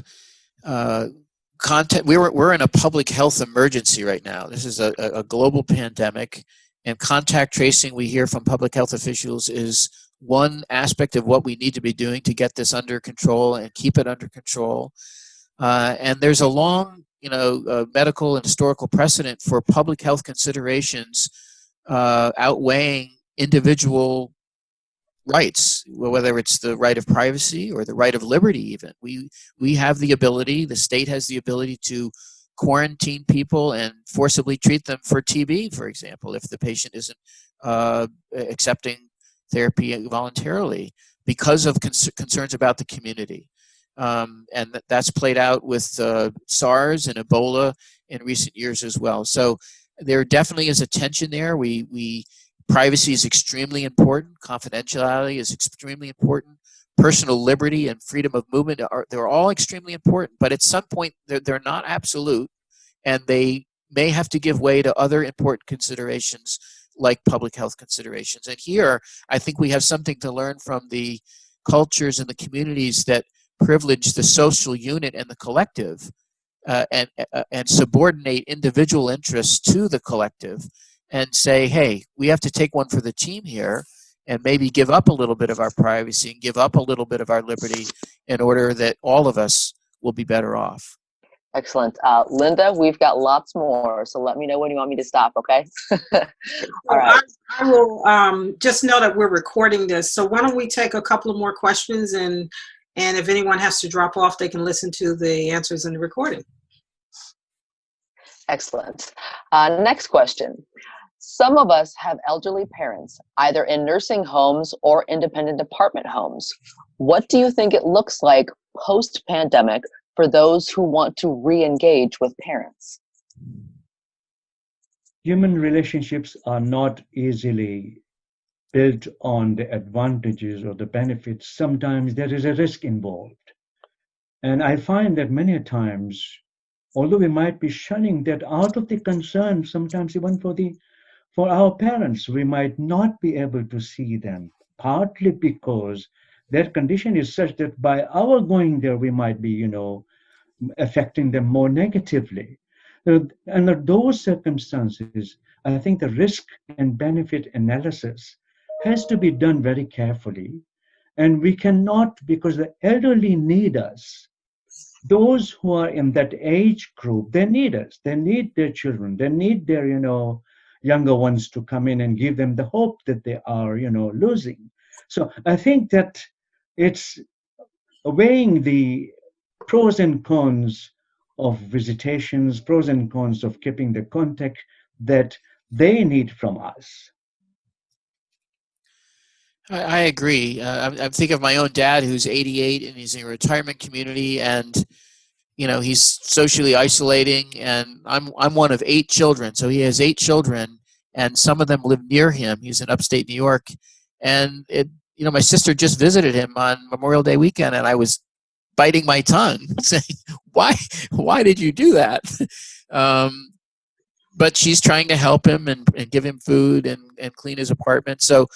in a public health emergency right now. This is a global pandemic, and contact tracing, we hear from public health officials, is one aspect of what we need to be doing to get this under control and keep it under control. And there's a long, medical and historical precedent for public health considerations outweighing individual rights, whether it's the right of privacy or the right of liberty even. We have the ability, the state has the ability to quarantine people and forcibly treat them for TB, for example, if the patient isn't accepting therapy voluntarily because of concerns about the community. And that's played out with SARS and Ebola in recent years as well. So there definitely is a tension there. Privacy is extremely important. Confidentiality is extremely important. Personal liberty and freedom of movement they're all extremely important. But at some point, they're not absolute, and they may have to give way to other important considerations like public health considerations. And here, I think we have something to learn from the cultures and the communities that privilege the social unit and the collective, and subordinate individual interests to the collective, and say, hey, we have to take one for the team here, and maybe give up a little bit of our privacy and give up a little bit of our liberty in order that all of us will be better off. Excellent. Linda, we've got lots more, so let me know when you want me to stop, okay? All right. I will just know that we're recording this, so why don't we take a couple of more questions, and if anyone has to drop off, they can listen to the answers in the recording. Excellent. Next question. Some of us have elderly parents, either in nursing homes or independent apartment homes. What do you think it looks like post-pandemic for those who want to re-engage with parents? Human relationships are not easily built on the advantages or the benefits. Sometimes there is a risk involved. And I find that many times, although we might be shunning that out of the concern, sometimes even for our parents, we might not be able to see them, partly because their condition is such that by our going there, we might be, affecting them more negatively. Under those circumstances, I think the risk and benefit analysis has to be done very carefully. And we cannot, because the elderly need us. Those who are in that age group, they need us. They need their children. They need their, younger ones to come in and give them the hope that they are, losing. So I think that it's weighing the pros and cons of visitations, pros and cons of keeping the contact that they need from us. I agree. I think of my own dad, who's 88, and he's in a retirement community, and he's socially isolating. And I'm one of 8 children, so he has 8 children, and some of them live near him. He's in upstate New York, and my sister just visited him on Memorial Day weekend, and I was biting my tongue, saying, "Why did you do that?" But she's trying to help him and give him food and clean his apartment. So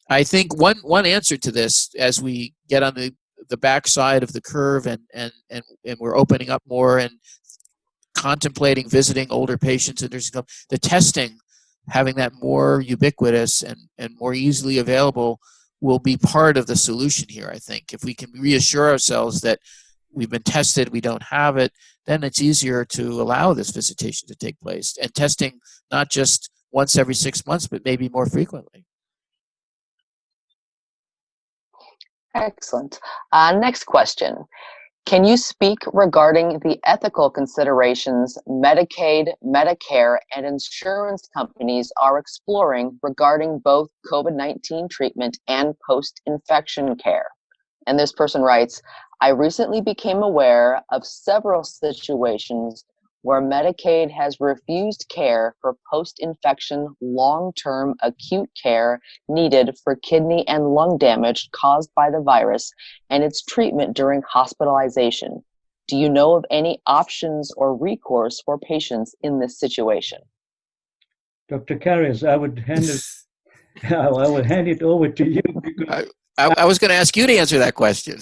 I think one answer to this, as we get on the backside of the curve and we're opening up more and contemplating visiting older patients and nursing homes, the testing, having that more ubiquitous and more easily available, will be part of the solution here, I think. If we can reassure ourselves that we've been tested, we don't have it, then it's easier to allow this visitation to take place. And testing not just once every 6 months, but maybe more frequently. Excellent. Next question. Can you speak regarding the ethical considerations Medicaid, Medicare, and insurance companies are exploring regarding both COVID-19 treatment and post-infection care? And this person writes, I recently became aware of several situations where Medicaid has refused care for post-infection long-term acute care needed for kidney and lung damage caused by the virus and its treatment during hospitalization. Do you know of any options or recourse for patients in this situation? Dr. Carrese, I would hand it over to you. Because I was going to ask you to answer that question.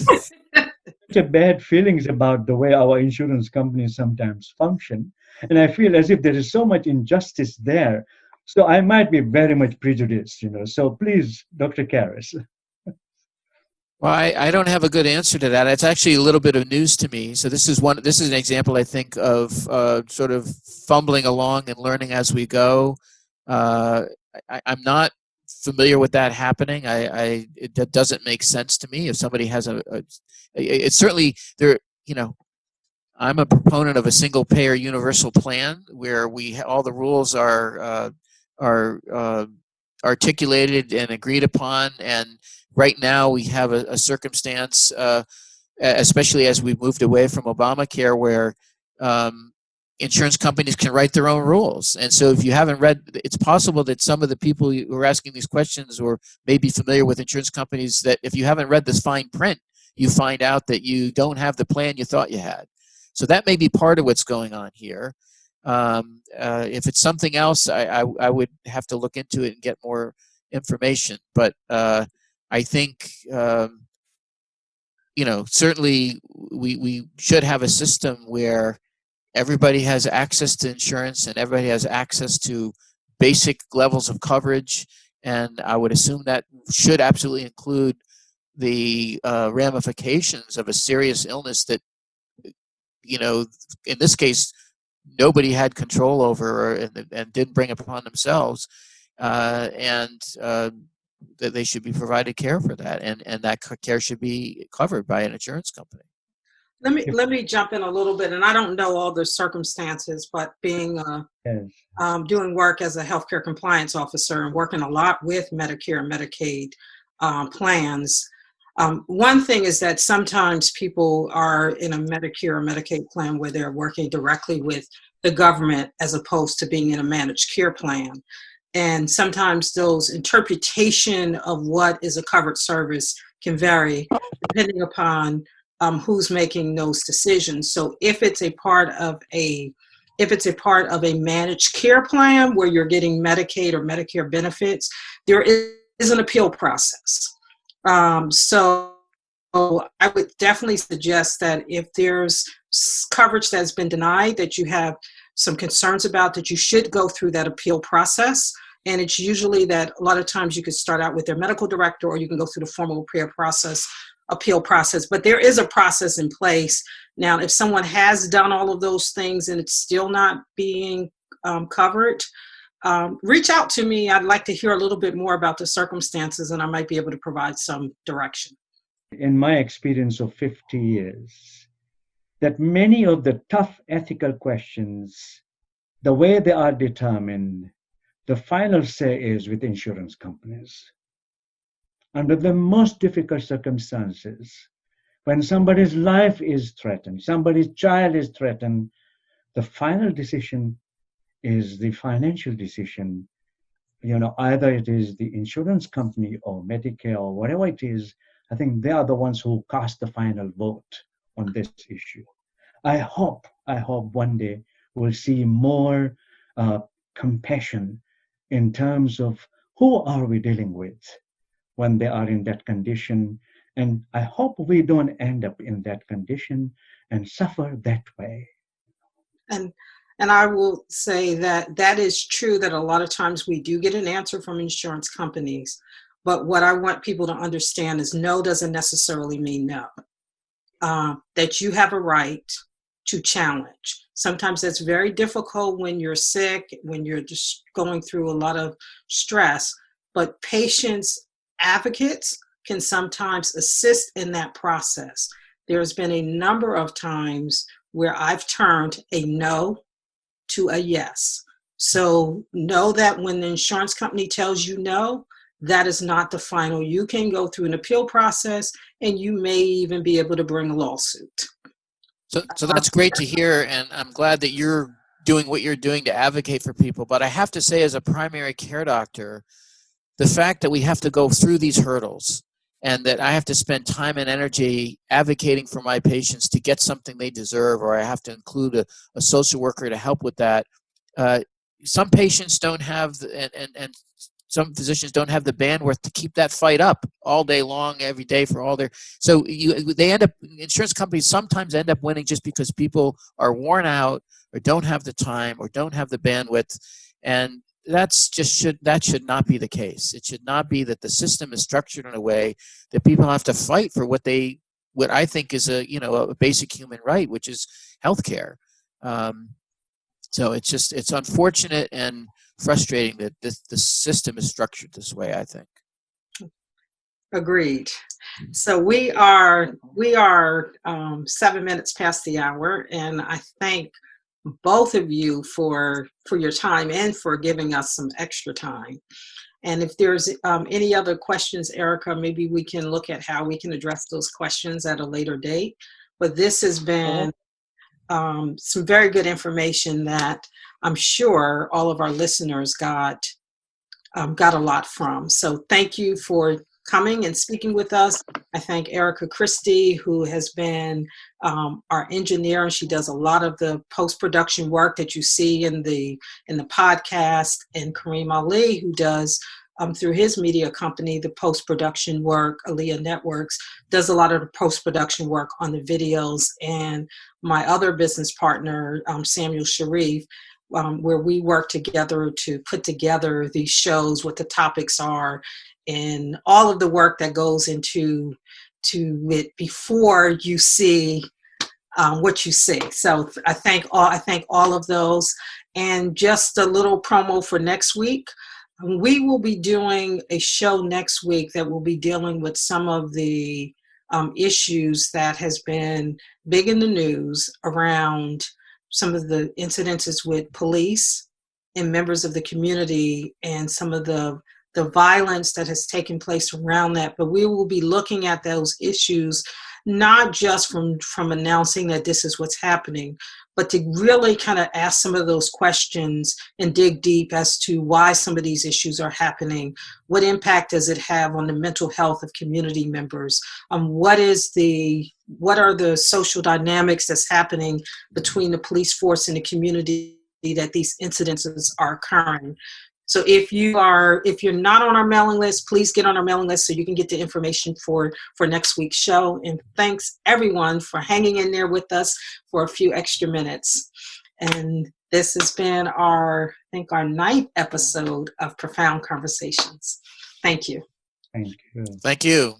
Such bad feelings about the way our insurance companies sometimes function. And I feel as if there is so much injustice there. So I might be very much prejudiced, So please, Dr. Carrese. Well, I don't have a good answer to that. It's actually a little bit of news to me. So this is an example, I think, of sort of fumbling along and learning as we go. I'm not familiar with that happening. That doesn't make sense to me. If somebody has it's certainly there. I'm a proponent of a single payer universal plan where all the rules are articulated and agreed upon. And right now we have a circumstance, especially as we've moved away from Obamacare, where insurance companies can write their own rules. And so if you haven't read, it's possible that some of the people who are asking these questions or may be familiar with insurance companies, that if you haven't read this fine print, you find out that you don't have the plan you thought you had. So that may be part of what's going on here. If it's something else, I would have to look into it and get more information. But I think, certainly we should have a system where everybody has access to insurance and everybody has access to basic levels of coverage. And I would assume that should absolutely include the ramifications of a serious illness that, in this case, nobody had control over and didn't bring upon themselves. And that they should be provided care for that. And that care should be covered by an insurance company. Let me jump in a little bit, and I don't know all the circumstances, but being doing work as a healthcare compliance officer and working a lot with Medicare and Medicaid plans, one thing is that sometimes people are in a Medicare or Medicaid plan where they're working directly with the government as opposed to being in a managed care plan. And sometimes those interpretation of what is a covered service can vary depending upon who's making those decisions. So if it's a part of a managed care plan where you're getting Medicaid or Medicare benefits, there is an appeal process. So I would definitely suggest that if there's coverage that's been denied that you have some concerns about, that you should go through that appeal process. And it's usually that a lot of times you could start out with their medical director, or you can go through the formal appeal process. But there is a process in place. Now, if someone has done all of those things and it's still not being covered, reach out to me. I'd like to hear a little bit more about the circumstances, and I might be able to provide some direction. In my experience of 50 years, that many of the tough ethical questions, the way they are determined, the final say is with insurance companies. Under the most difficult circumstances, when somebody's life is threatened, somebody's child is threatened, the final decision is the financial decision. Either it is the insurance company or Medicare or whatever it is. I think they are the ones who cast the final vote on this issue. I hope one day we'll see more compassion in terms of who are we dealing with when they are in that condition. And I hope we don't end up in that condition and suffer that way. And I will say that is true, that a lot of times we do get an answer from insurance companies. But what I want people to understand is no doesn't necessarily mean no. That you have a right to challenge. Sometimes that's very difficult when you're sick, when you're just going through a lot of stress. But patients, advocates can sometimes assist in that process. There's been a number of times where I've turned a no to a yes. So know that when the insurance company tells you no, that is not the final. You can go through an appeal process, and you may even be able to bring a lawsuit. So that's great to hear, and I'm glad that you're doing what you're doing to advocate for people. But I have to say, as a primary care doctor, the fact that we have to go through these hurdles and that I have to spend time and energy advocating for my patients to get something they deserve, or I have to include a social worker to help with that. Some patients don't have, and some physicians don't have the bandwidth to keep that fight up all day long, every day for all their. So they end up, insurance companies sometimes end up winning just because people are worn out or don't have the time or don't have the bandwidth, and that should not be the case. It should not be that the system is structured in a way that people have to fight for what I think is a basic human right, which is healthcare. So it's unfortunate and frustrating that the system is structured this way, I think. Agreed. So we are 7 minutes past the hour, and I thank both of you for your time and for giving us some extra time. And if there's any other questions, Erica, maybe we can look at how we can address those questions at a later date. But this has been some very good information that I'm sure all of our listeners got a lot from. So thank you for coming and speaking with us. I thank Erica Christie, who has been our engineer, and she does a lot of the post-production work that you see in the podcast, and Kareem Ali, who does through his media company, the post-production work. Aliyah Networks does a lot of the post-production work on the videos, and my other business partner, Samuel Sharif, where we work together to put together these shows, what the topics are, and all of the work that goes into it before you see what you see. So I thank all of those. And just a little promo for next week. We will be doing a show next week that will be dealing with some of the issues that has been big in the news around some of the incidences with police and members of the community, and some of the violence that has taken place around that. But we will be looking at those issues, not just from announcing that this is what's happening, but to really kind of ask some of those questions and dig deep as to why some of these issues are happening. What impact does it have on the mental health of community members? What are the social dynamics that's happening between the police force and the community that these incidences are occurring? So if you're not on our mailing list, please get on our mailing list so you can get the information for next week's show. And thanks everyone for hanging in there with us for a few extra minutes. And this has been our 9th episode of Profound Conversations. Thank you. Thank you. Thank you.